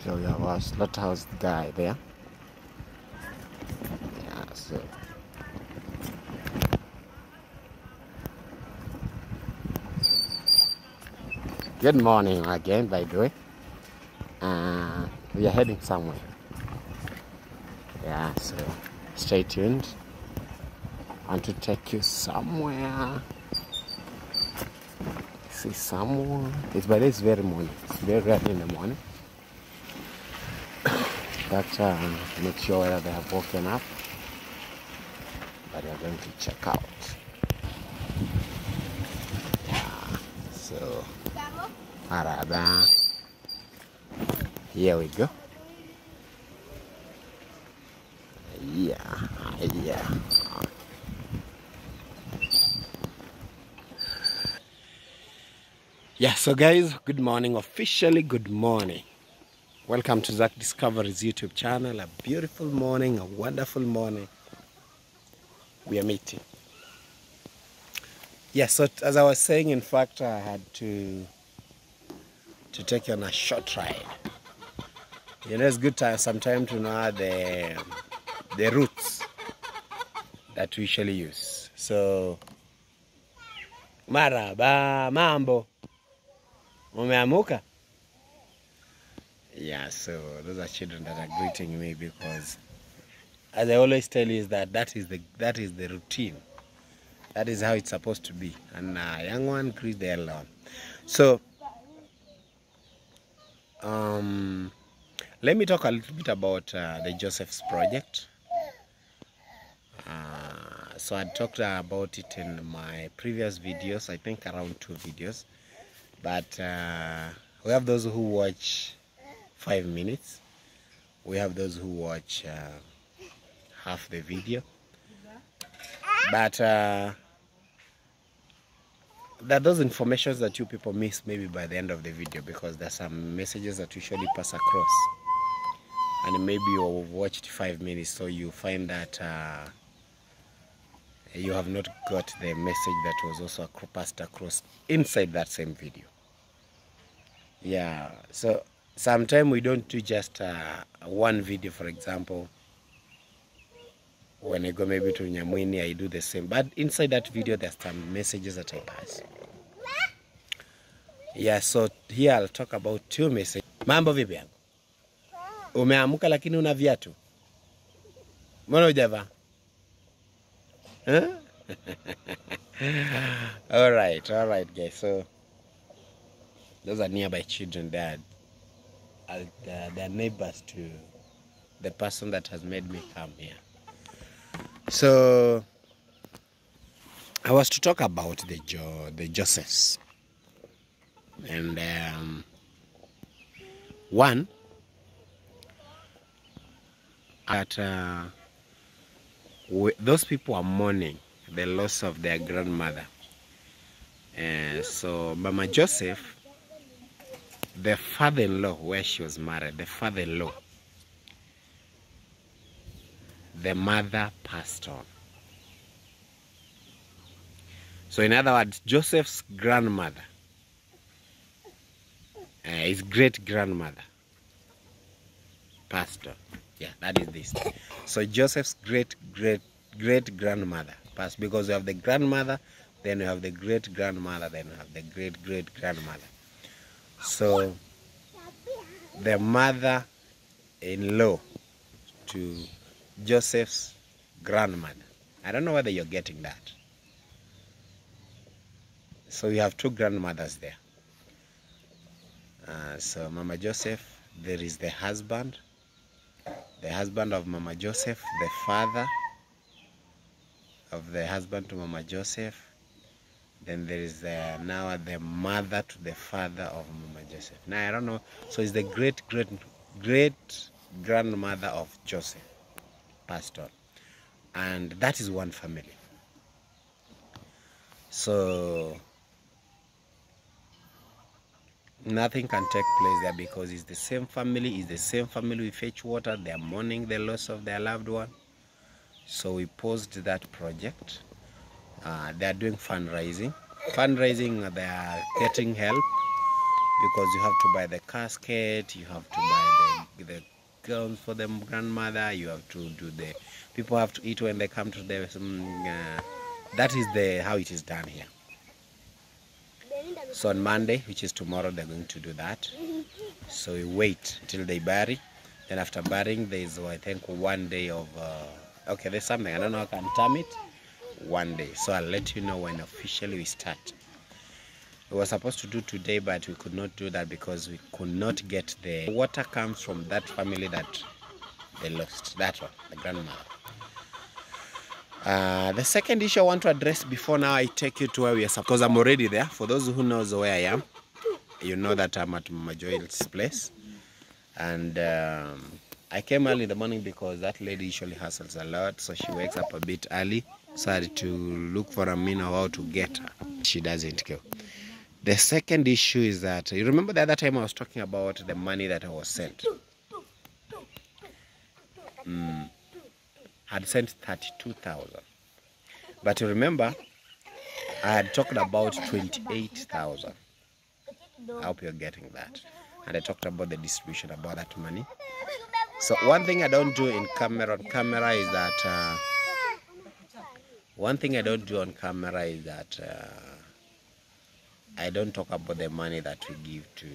So we have our slaughterhouse guy there. Yeah, so good morning again, by the way. We are heading somewhere. Yeah, so stay tuned. I want to take you somewhere. See someone. But it's very morning. It's very early in the morning. But not sure whether they have woken up. But we are going to check out. Yeah, so Arada. Here we go. Yeah. Yeah, so guys, good morning. Officially, good morning. Welcome to Zach Discoveries YouTube channel. A beautiful morning, a wonderful morning. We are meeting. Yeah, so as I was saying, in fact, I had to take you on a short ride. You know, it's good time sometimes to know the routes that we usually use. So, maraba, mambo, umeamuka? Yeah, so those are children that are greeting me because, as I always tell you, is that is the routine. That is how it's supposed to be. And young one greet the elder one. So, let me talk a little bit about the Joseph's project. So I talked about it in my previous videos, I think around 2 videos. But we have those who watch 5 minutes. We have those who watch half the video. But there are those informations that you people miss maybe by the end of the video, because there are some messages that usually pass across. And maybe you've watched 5 minutes, so you find that you have not got the message that was also passed across inside that same video. Yeah, so sometimes we don't do just one video. For example, when I go maybe to Nyamwini, I do the same. But inside that video, there's some messages that I pass. Yeah, so here I'll talk about 2 messages. Mambo vipi yangu? Umeamuka lakini una viatu? Mbona hujavaa? Huh? all right guys, so those are nearby children. They're neighbors to the person that has made me come here. So I was to talk about the Josephs, and one at those people are mourning the loss of their grandmother. So Mama Joseph, the father-in-law where she was married, the father-in-law, the mother passed on. So in other words, Joseph's grandmother, his great-grandmother, passed on. Yeah, that is this. So Joseph's great-grandmother passed, because we have the grandmother, then we have the great-grandmother, then we have the great-great-grandmother. So the mother-in-law to Joseph's grandmother. I don't know whether you're getting that. So you have 2 grandmothers there. So Mama Joseph, there is the husband of Mama Joseph, the father of the husband to Mama Joseph. Then there is now the mother to the father of Mama Joseph. Now I don't know. So it's the great-grandmother of Joseph passed on. And that is one family. So nothing can take place there, because it's the same family. It's the same family. We fetch water. They are mourning the loss of their loved one. So we paused that project. They are doing fundraising. They are getting help because you have to buy the casket, you have to buy the gowns for the grandmother, you have to do the people have to eat when they come to the that is the how it is done here. So on Monday, which is tomorrow, they're going to do that. So we wait till they bury. Then after burying, there's I think 1 day of okay, there's something I don't know how I can term it. 1 day. So I'll let you know when officially we start. We were supposed to do today, but we could not do that because we could not get the water. Comes from that family that they lost. That one, the grandmother. The second issue I want to address before now I take you to where we are, because I'm already there. For those who knows where I am, you know that I'm at Mama Joel's place, and I came early in the morning because that lady usually hustles a lot, so she wakes up a bit early, so I had to look for a mean of how to get her. She doesn't go. The second issue is that, you remember the other time I was talking about the money that I was sent? Had sent 32,000. But you remember, I had talked about 28,000. I hope you're getting that. And I talked about the distribution about that money. So one thing I don't do in camera is that I don't talk about the money that we give to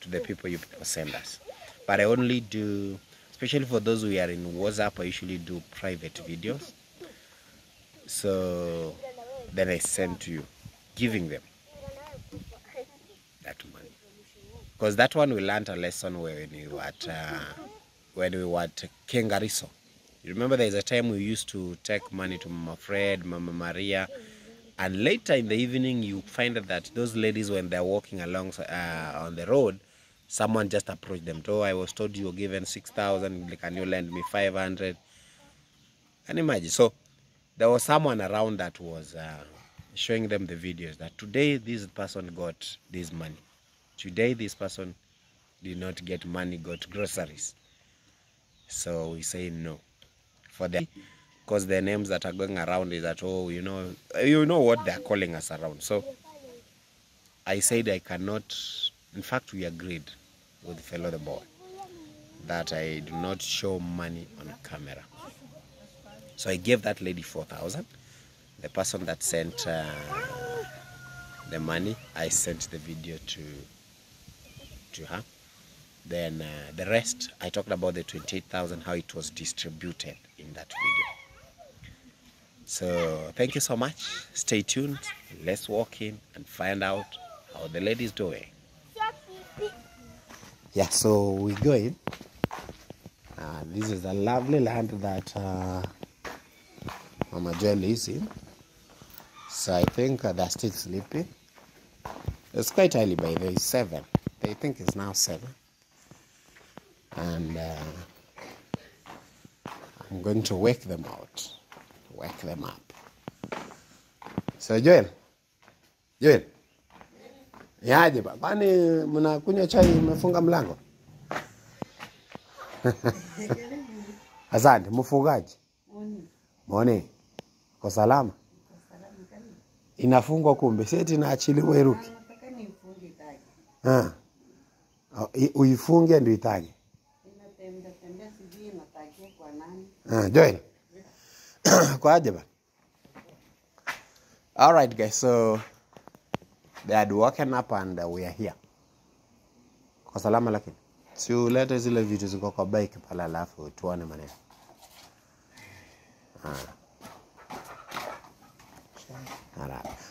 the people you people send us. But I only do, especially for those who are in WhatsApp, I usually do private videos. So then I send to you, giving them that money. Because that one we learned a lesson when we were at Kengariso. You remember there's a time we used to take money to Mama Fred, Mama Maria, and later in the evening you find that those ladies, when they're walking along on the road, someone just approached them. Oh, I was told you were given 6,000, can you lend me 500? Can you imagine? So there was someone around that was showing them the videos that today this person got this money. Today this person did not get money, got groceries. So we say no. For them, because the names that are going around is that, oh, you know what they're calling us around. So I said I cannot, in fact we agreed with fellow the boy that I do not show money on camera. So I gave that lady 4,000. The person that sent the money, I sent the video to her. Then the rest, I talked about the 28,000, how it was distributed in that video. So thank you so much. Stay tuned. Let's walk in and find out how the lady's doing. Yeah, so we go in. This is the lovely land that Mama Joel is in. So I think they're still sleeping. It's quite early by the way, 7. I think it's now 7. And I'm going to wake them out, wake them up. So Joel, yaje ba, kwani mnakunywa chai mmefunga mlango? Asante, mfungaji. Mwone, kwa salama? Inafungwa kumbe, seti inaachiliwa iruki. Uifunge ndio itage. Joel. Kwa aje ba? All right guys, so they had woken up and we are here. Kwa salama lakini. Si ulete zile vitu ziko kwa bike pala alafu tuone maneno.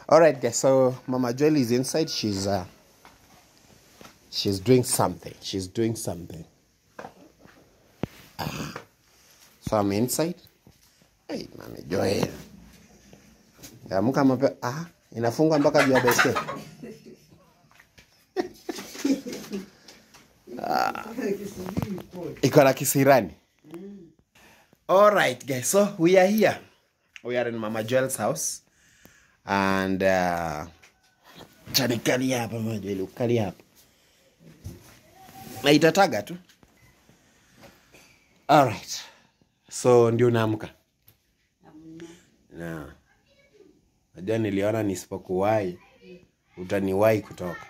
All right guys, so Mama Joel is inside. She's doing something. So I'm inside. Hey, Mama Joel. Amka mape, inafunga mpaka juu ya baiskeli. Iko na kisirani. All right guys, so we are here. We are in Mama Joel's house. And chanikali hapa Mama Joel, ukali hapa. Na itataga tu. All right. So ndio naamka. Na. Najua niliona nisipokuwahi utaniwahi kutoka.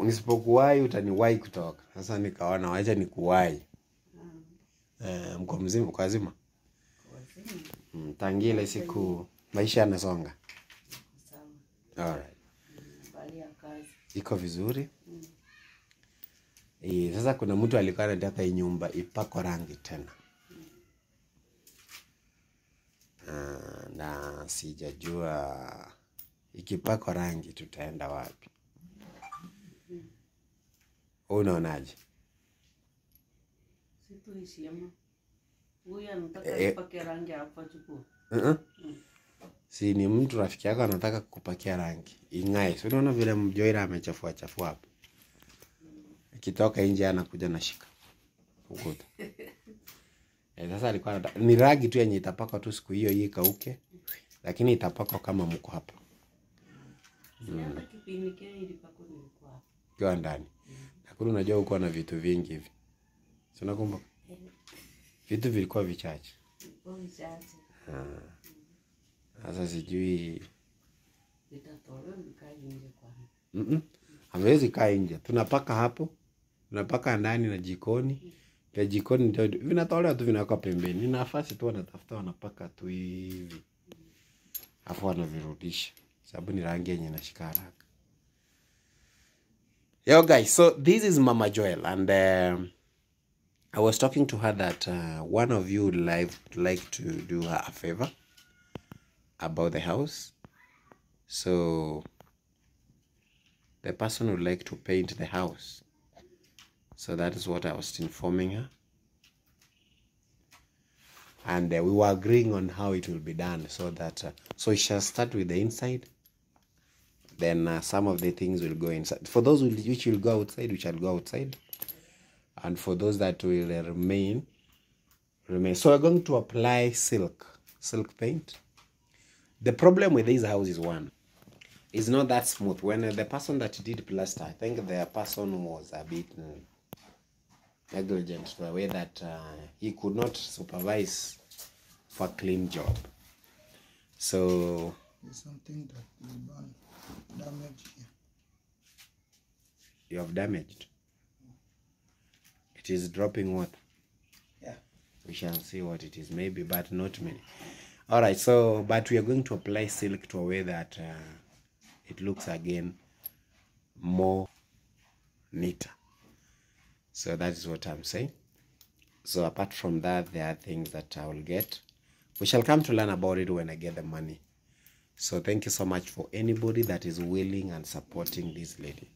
Nisipokuwahi utaniwahi kutoka. Sasa nikaona wacha nikuwahi. Mko mzima, uko wazima? Tangia ile siku maisha yanasonga. Sawa. Alright. Bali ya kazi. Iko vizuri? Sasa kuna mtu alikuwa anataka hii nyumba ipakwe rangi tena. Na sijajua ikipakwa rangi tutaenda wapi. Unaonaje? Situishima. Huyu anataka kupaka rangi hapa chukua. Si ni mtu rafiki yako anataka kupakia rangi. Ingae. Si unaona vile Mjoira amechafua hapo. Akitoka nje anakuja na shika ukuta. Sasa alikuwa anataka ni rangi tu yenye itapakwa tu siku hiyo ikauke. Lakini itapakwa kama mko hapa. Hata kipindi kile ilipakwa nilikuwa hapa. Kwa ndani. Lakini unajua uko na vitu vingi hivi. Si unakumbuka? Vitu vilikuwa vichache. Sasa sijui Nitatolewa nikae nje kwanza. Hawezi kaa nje. Tunapaka hapo. Tunapaka ndani na jikoni. Kwa jikoni ndio vinatolewa tu vinawekwa pembeni. Ni nafasi tu wanatafuta wanapaka tu hivi. Afu wanavirudisha. Sababu ni rangi yenye inashika haraka. Yo guys, so this is Mama Joel and I was talking to her that one of you would like to do her a favor about the house. So the person would like to paint the house. So that is what I was informing her. And we were agreeing on how it will be done so that so we shall start with the inside. Then some of the things will go inside. For those which will go outside, we shall go outside. And for those that will remain. So we're going to apply silk paint. The problem with this house is one. It's not that smooth. When the person that did plaster, I think the person was a bit negligent the way that he could not supervise for a clean job. So there's something that you damaged here. You have damaged. It is dropping water. Yeah. We shall see what it is, maybe, but not many. All right. So, but we are going to apply silk to a way that it looks again more neater. So that is what I'm saying. So apart from that, there are things that I will get. We shall come to learn about it when I get the money. So thank you so much for anybody that is willing and supporting this lady.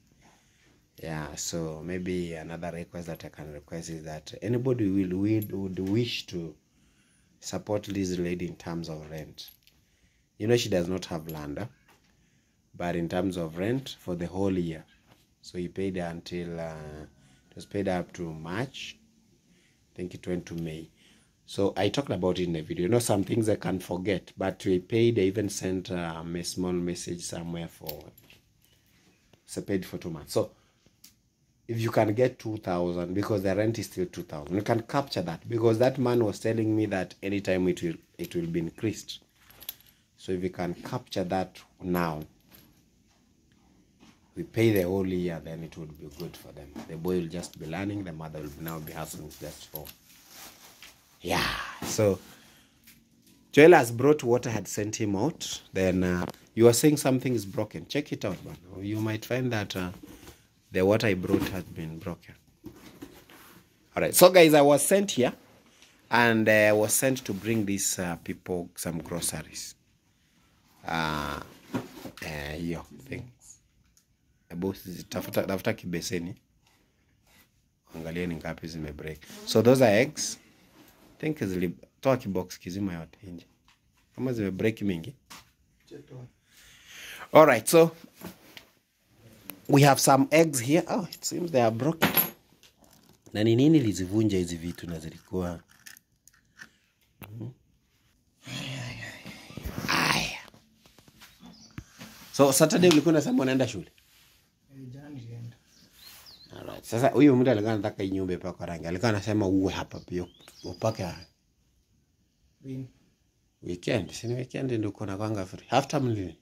Yeah, so maybe another request that I can request is that anybody would wish to support this lady in terms of rent. You know, she does not have land, but in terms of rent for the whole year. So he paid until, it was paid up to March. I think it went to May. So I talked about it in the video. You know, some things I can't forget, but we paid. I even sent a small message somewhere for, so paid for 2 months. So if you can get 2,000, because the rent is still 2,000, you can capture that, because that man was telling me that anytime it will be increased. So if you can capture that now, we pay the whole year, then it would be good for them. The boy will just be learning, the mother will now be hustling just for. Yeah, so Joel has brought what I had sent him out. Then you are saying something is broken. Check it out, man. You might find that the what I brought has been broken. All right, so guys, I was sent here, and I was sent to bring these people some groceries. Hiyo thing. Tafuta kibeseni. Angalia ni ngapi zime break. So those are eggs. I think toa kibox kizima yote nje. Kama zime break mingi. All right, so we have some eggs here. Oh, it seems they are broken. Na ni nini lizivunja hizi vitu na zilikuwa? Aya. So Saturday ulikuwa unasema unaenda shule? Jana nilienda. Alright. Sasa huyu mtu alikuwa anataka nyumba ipakwe rangi. Alikuwa anasema uwe hapa pia upake. Green. Weekend, si weekend ndio kuna kwanga free. Half term lini?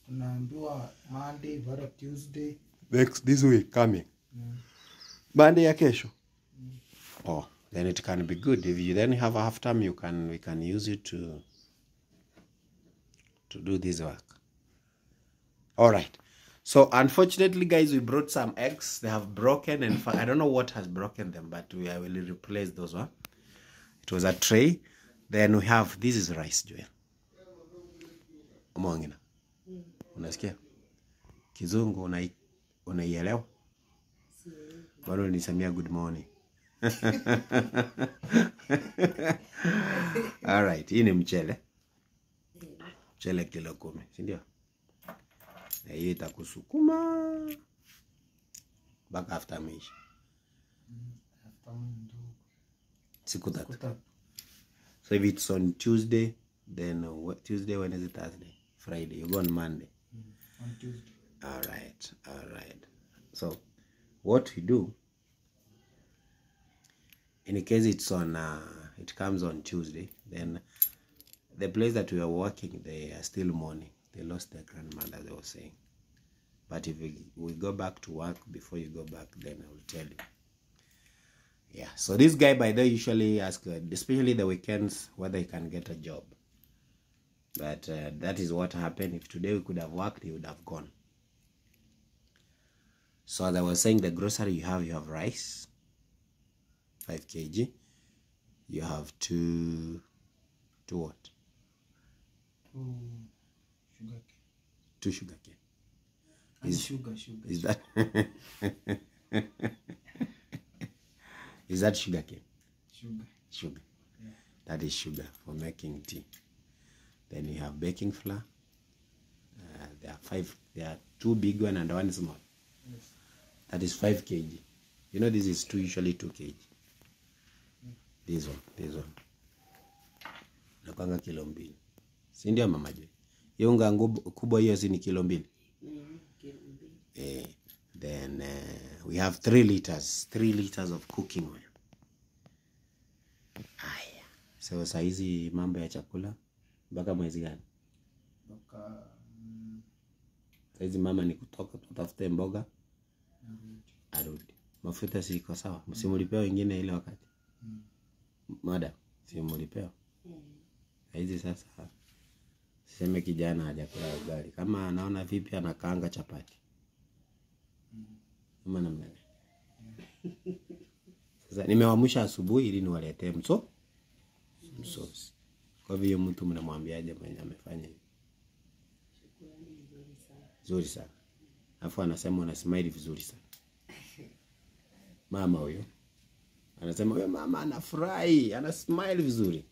Tunaambiwa Monday, baada Tuesday. This week coming. Monday ya kesho. Oh, then it can be good. If you then have a half term, we can use it to do this work. All right. So unfortunately, guys, we brought some eggs. They have broken, and I don't know what has broken them, but I will replace those one. It was a tray. Then we have, this is rice, Joel. Umongina. Unasikia? Kizungu unaielewa? Bado nisamia good morning. All right, hii ni mchele. Mchele kilo 10, si ndio? Na hiyo itakusukuma back after mesh. Siku tatu. So if it's on Tuesday, then Tuesday, Wednesday, Thursday, Friday, you go on Monday. On Tuesday. All right. So what we do, in case it's on, it comes on Tuesday, then the place that we are working, they are still mourning. They lost their grandmother, they were saying. But if we go back to work before you go back, then I will tell you. Yeah, so this guy, by the way, usually asks, especially the weekends, whether he can get a job. But that is what happened. If today we could have worked, he would have gone. So as I was saying, the grocery you have rice, 5 kg. You have two what? Two sugar cane. Sugar. Is that is that sugar cane? Sugar. Yeah. That is sugar for making tea. Then you have baking flour. There are 2 big one and 1 small. Yes. That is 5 kg. You know this is usually 2 kg. This one. Napanga kilo 2. Si ndio mama Joy? Hiyo unga kubwa hiyo si ni kilo 2. Kilo 2. Then we have 3 liters of cooking oil. Aya. So saizi mambo ya chakula mpaka mwezi gani? Saizi mama ni kutoka tutafute mboga arudi. Mafuta si iko sawa. Msimulipewa wengine ile wakati. Madam, simulipewa. Saizi sasa sema kijana hajakula ugali. Kama anaona vipi anakaanga chapati. Kama namna gani? Sasa nimewaamsha asubuhi ili niwaletee msosi. Kwa hivyo mtu mnamwambiaje mwenye amefanya hivi? Nzuri sana. Alafu anasema una smile vizuri sana. Mama huyo anasema huyo mama anafurahi, ana smile vizuri.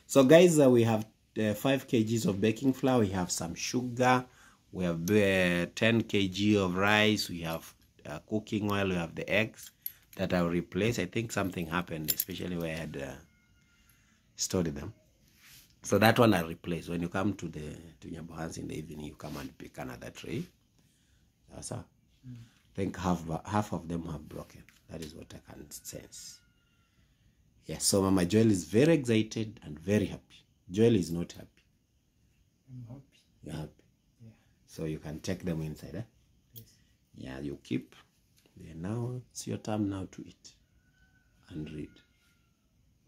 So guys, we have 5 kgs of baking flour, we have some sugar, we have 10 kg of rice, we have cooking oil, we have the eggs that I'll replace. I think something happened, especially where I had stored them. So that one I'll replace. When you come to Nyabohansi in the evening, you come and pick another tray. That's all. I think half of them have broken. That is what I can sense. Yes, so Mama Joel is very excited and very happy. Joel is not happy. I'm happy. You're happy. Yeah. So you can take them inside, eh? Yes. Yeah, you keep. Then now it's your time now to eat and read.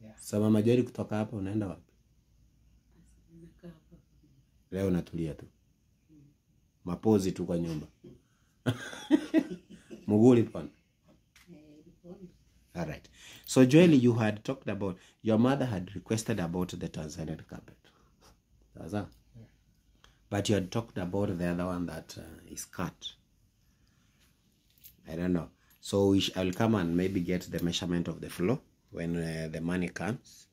Yeah. So Mama Joel, kutoka hapa unaenda wapi? Leo unatulia tu. Mapozi tu kwa nyumba. Muguli pona. All right. So Joel, you had talked about, your mother had requested about the Tanzanian carpet. That's that. Yeah. But you had talked about the other one that is cut. I don't know. So I'll come and maybe get the measurement of the floor when the money comes.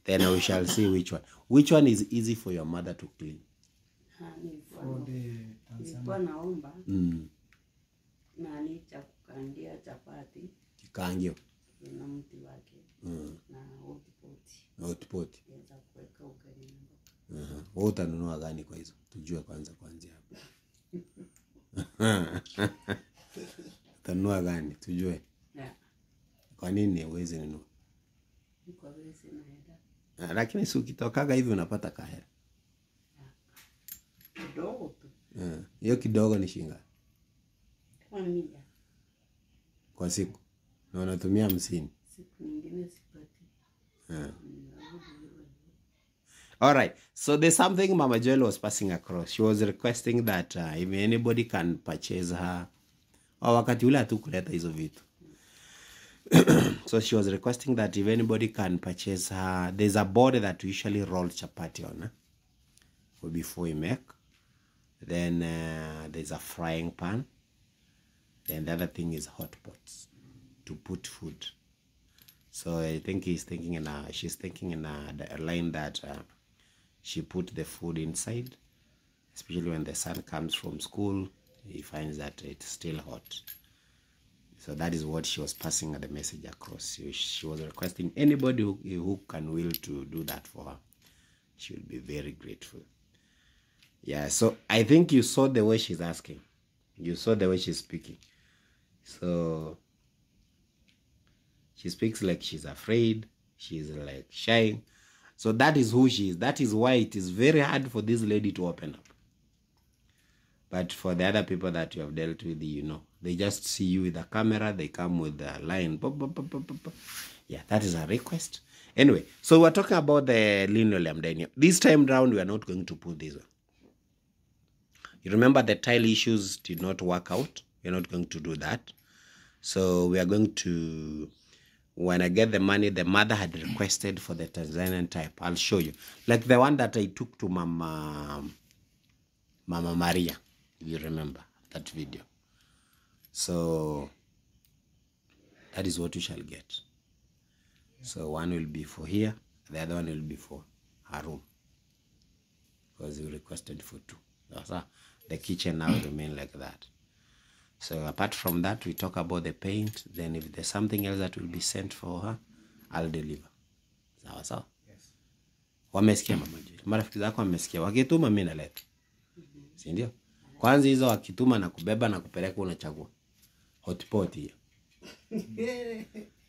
Then we shall see which one. Which one is easy for your mother to clean? For the Nilikuwa Tanzania. naomba nani cha kukandia chapati Kikangio. na mti wake na hotpot. Hotpot. Yaweza kuweka ugali na mboga. Wewe utanunua gani kwa hizo? Tujue kuanzia hapo. Utanunua gani? Tujue. Yeah. Kwa nini huwezi nunua? Kwa vile sina hela. Lakini si ukitokaga hivi unapata kahera. Kidogo tu. Hiyo kidogo ni shinga. Kama 100. Kwa siku. Na unatumia 50. Siku nyingine sipati. All right. So there's something Mama Joel was passing across. She was requesting that if anybody can purchase her. Wakati ule hatukuleta hizo vitu. So she was requesting that if anybody can purchase her, there's a board that we usually roll chapati on before we make. Then there's a frying pan. Then the other thing is hot pots to put food. So I think she's thinking in a line that she put the food inside, especially when the son comes from school, he finds that it's still hot. So that is what she was passing the message across. She was requesting anybody who can will to do that for her. She will be very grateful. Yeah, so I think you saw the way she's asking. You saw the way she's speaking. So she speaks like she's afraid. She's like shy. So that is who she is. That is why it is very hard for this lady to open up. But for the other people that you have dealt with, you know, they just see you with a camera, they come with a line. Yeah, that is a request. Anyway, so we're talking about the linoleum dining. This time round, we are not going to put this one. You remember the tile issues did not work out. We're not going to do that. So we are going to, when I get the money, the mother had requested for the Tanzanian type. I'll show you. Like the one that I took to Mama Maria. You remember that video. So that is what we shall get. So one will be for here, the other one will be for her room, because we requested for 2. So the kitchen now will remain like that. So apart from that, we talk about the paint. Then if there's something else that will be sent for her, I'll deliver. Sawa sawa? Yes. Wamesikia Mama Joel. Marafiki zako wamesikia. Wakituma mimi naleta. Si ndio? Kwanza hizo wakituma na kubeba na kupeleka unachagua. Hotpot hiyo.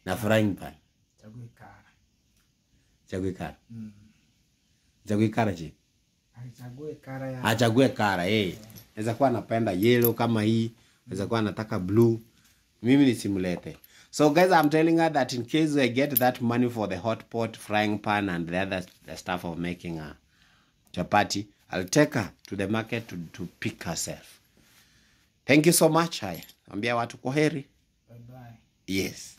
Na frying pan. Chagui kara. Chagui kara. Chagui kara je? Achague kara ya. Achague kara, Naweza kuwa napenda yellow kama hii, naweza kuwa nataka blue. Mimi nisimulete. So guys, I'm telling her that in case I get that money for the hot pot, frying pan and the stuff of making a chapati, I'll take her to the market to pick herself. Thank you so much. Ambia watu kwaheri. Bye bye. Yes.